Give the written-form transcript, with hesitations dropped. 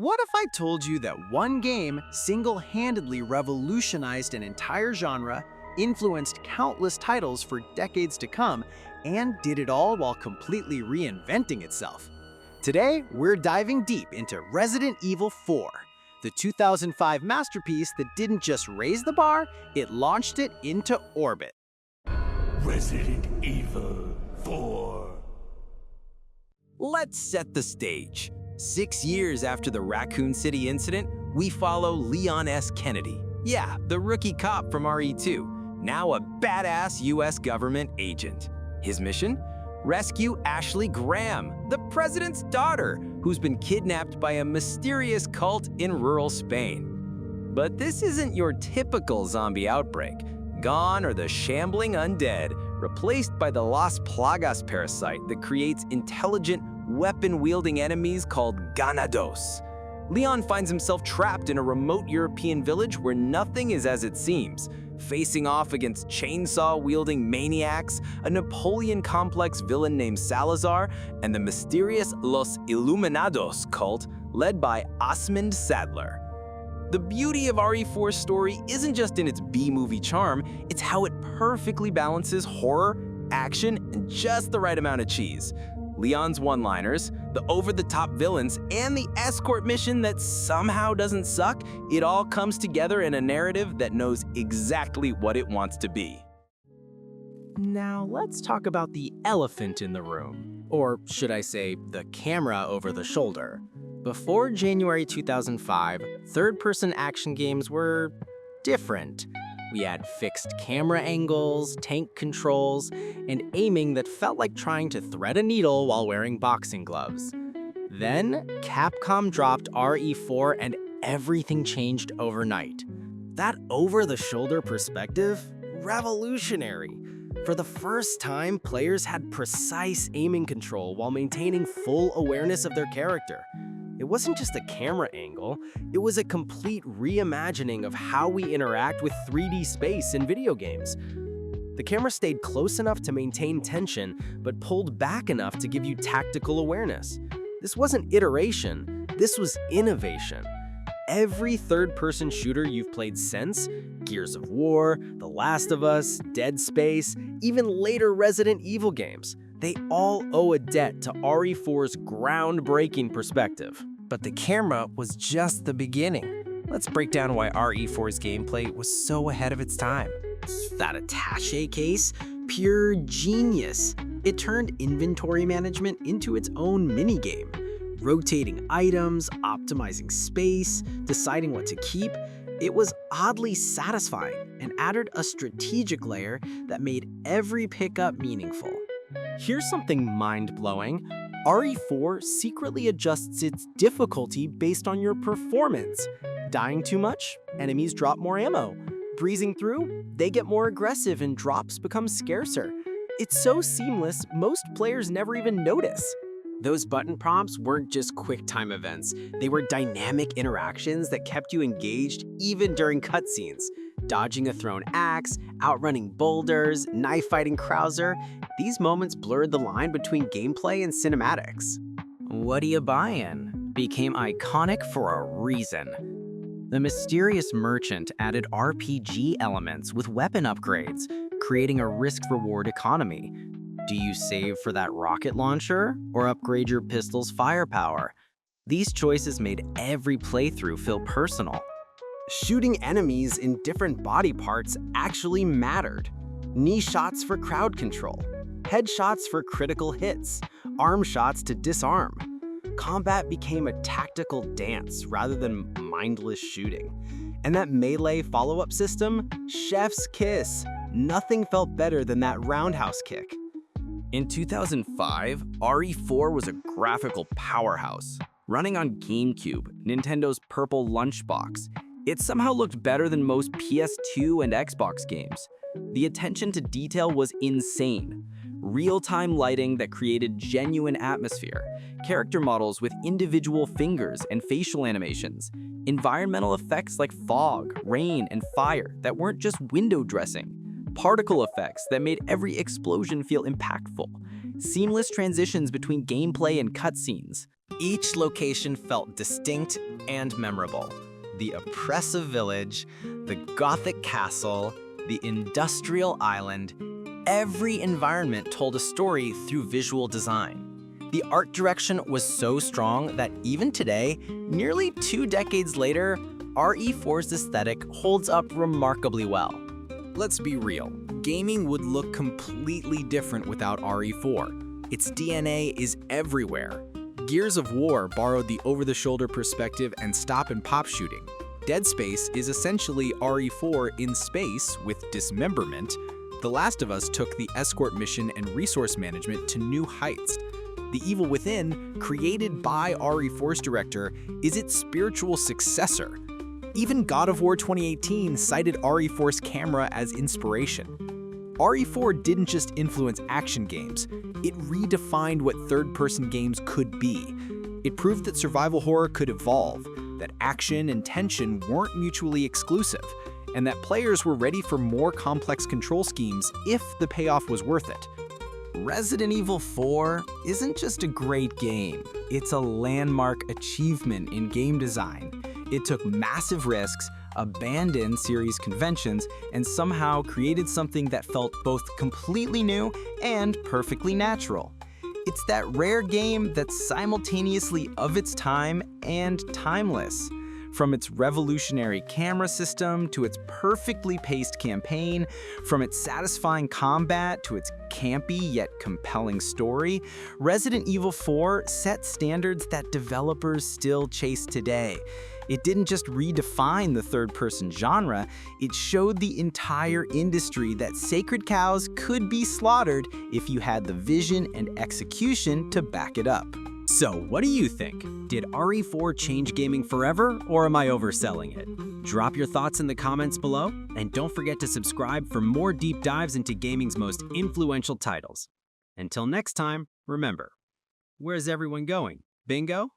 What if I told you that one game single-handedly revolutionized an entire genre, influenced countless titles for decades to come, and did it all while completely reinventing itself? Today, we're diving deep into Resident Evil 4, the 2005 masterpiece that didn't just raise the bar, it launched it into orbit. Resident Evil 4. Let's set the stage. 6 years after the Raccoon City incident, we follow Leon S. Kennedy. Yeah, the rookie cop from RE2, now a badass US government agent. His mission? Rescue Ashley Graham, the president's daughter, who's been kidnapped by a mysterious cult in rural Spain. But this isn't your typical zombie outbreak. Gone are the shambling undead, replaced by the Las Plagas parasite that creates intelligent, weapon-wielding enemies called Ganados. Leon finds himself trapped in a remote European village where nothing is as it seems, facing off against chainsaw-wielding maniacs, a Napoleon-complex villain named Salazar, and the mysterious Los Illuminados cult led by Osmond Sadler. The beauty of RE4's story isn't just in its B-movie charm, it's how it perfectly balances horror, action, and just the right amount of cheese. Leon's one-liners, the over-the-top villains, and the escort mission that somehow doesn't suck, it all comes together in a narrative that knows exactly what it wants to be. Now let's talk about the elephant in the room, or should I say, the camera over the shoulder. Before January 2005, third-person action games were different. We had fixed camera angles, tank controls, and aiming that felt like trying to thread a needle while wearing boxing gloves. Then, Capcom dropped RE4 and everything changed overnight. That over-the-shoulder perspective? Revolutionary. For the first time, players had precise aiming control while maintaining full awareness of their character. It wasn't just a camera angle, it was a complete reimagining of how we interact with 3D space in video games. The camera stayed close enough to maintain tension, but pulled back enough to give you tactical awareness. This wasn't iteration, this was innovation. Every third-person shooter you've played since, Gears of War, The Last of Us, Dead Space, even later Resident Evil games, they all owe a debt to RE4's groundbreaking perspective. But the camera was just the beginning. Let's break down why RE4's gameplay was so ahead of its time. That attaché case? Pure genius. It turned inventory management into its own minigame. Rotating items, optimizing space, deciding what to keep. It was oddly satisfying and added a strategic layer that made every pickup meaningful. Here's something mind-blowing. RE4 secretly adjusts its difficulty based on your performance. Dying too much? Enemies drop more ammo. Breezing through? They get more aggressive and drops become scarcer. It's so seamless, most players never even notice. Those button prompts weren't just quick-time events. They were dynamic interactions that kept you engaged even during cutscenes. Dodging a thrown axe, outrunning boulders, knife-fighting Krauser, these moments blurred the line between gameplay and cinematics. What are you buying? Became iconic for a reason. The mysterious merchant added RPG elements with weapon upgrades, creating a risk-reward economy. Do you save for that rocket launcher or upgrade your pistol's firepower? These choices made every playthrough feel personal. Shooting enemies in different body parts actually mattered. Knee shots for crowd control, headshots for critical hits, arm shots to disarm. Combat became a tactical dance rather than mindless shooting. And that melee follow-up system? Chef's kiss. Nothing felt better than that roundhouse kick. In 2005, RE4 was a graphical powerhouse. Running on GameCube, Nintendo's purple lunchbox, it somehow looked better than most PS2 and Xbox games. The attention to detail was insane. Real-time lighting that created genuine atmosphere, character models with individual fingers and facial animations, environmental effects like fog, rain, and fire that weren't just window dressing, particle effects that made every explosion feel impactful, seamless transitions between gameplay and cutscenes. Each location felt distinct and memorable. The oppressive village, the Gothic castle, the industrial island, every environment told a story through visual design. The art direction was so strong that even today, nearly 2 decades later, RE4's aesthetic holds up remarkably well. Let's be real, gaming would look completely different without RE4. Its DNA is everywhere. Gears of War borrowed the over-the-shoulder perspective and stop-and-pop shooting. Dead Space is essentially RE4 in space with dismemberment. The Last of Us took the escort mission and resource management to new heights. The Evil Within, created by RE4's director, is its spiritual successor. Even God of War 2018 cited RE4's camera as inspiration. RE4 didn't just influence action games, it redefined what third-person games could be. It proved that survival horror could evolve, that action and tension weren't mutually exclusive, and that players were ready for more complex control schemes if the payoff was worth it. Resident Evil 4 isn't just a great game, it's a landmark achievement in game design. It took massive risks, abandoned series conventions, and somehow created something that felt both completely new and perfectly natural. It's that rare game that's simultaneously of its time and timeless. From its revolutionary camera system to its perfectly paced campaign, from its satisfying combat to its campy yet compelling story, Resident Evil 4 set standards that developers still chase today. It didn't just redefine the third-person genre, it showed the entire industry that sacred cows could be slaughtered if you had the vision and execution to back it up. So, what do you think? Did RE4 change gaming forever, or am I overselling it? Drop your thoughts in the comments below, and don't forget to subscribe for more deep dives into gaming's most influential titles. Until next time, remember, where's everyone going? Bingo?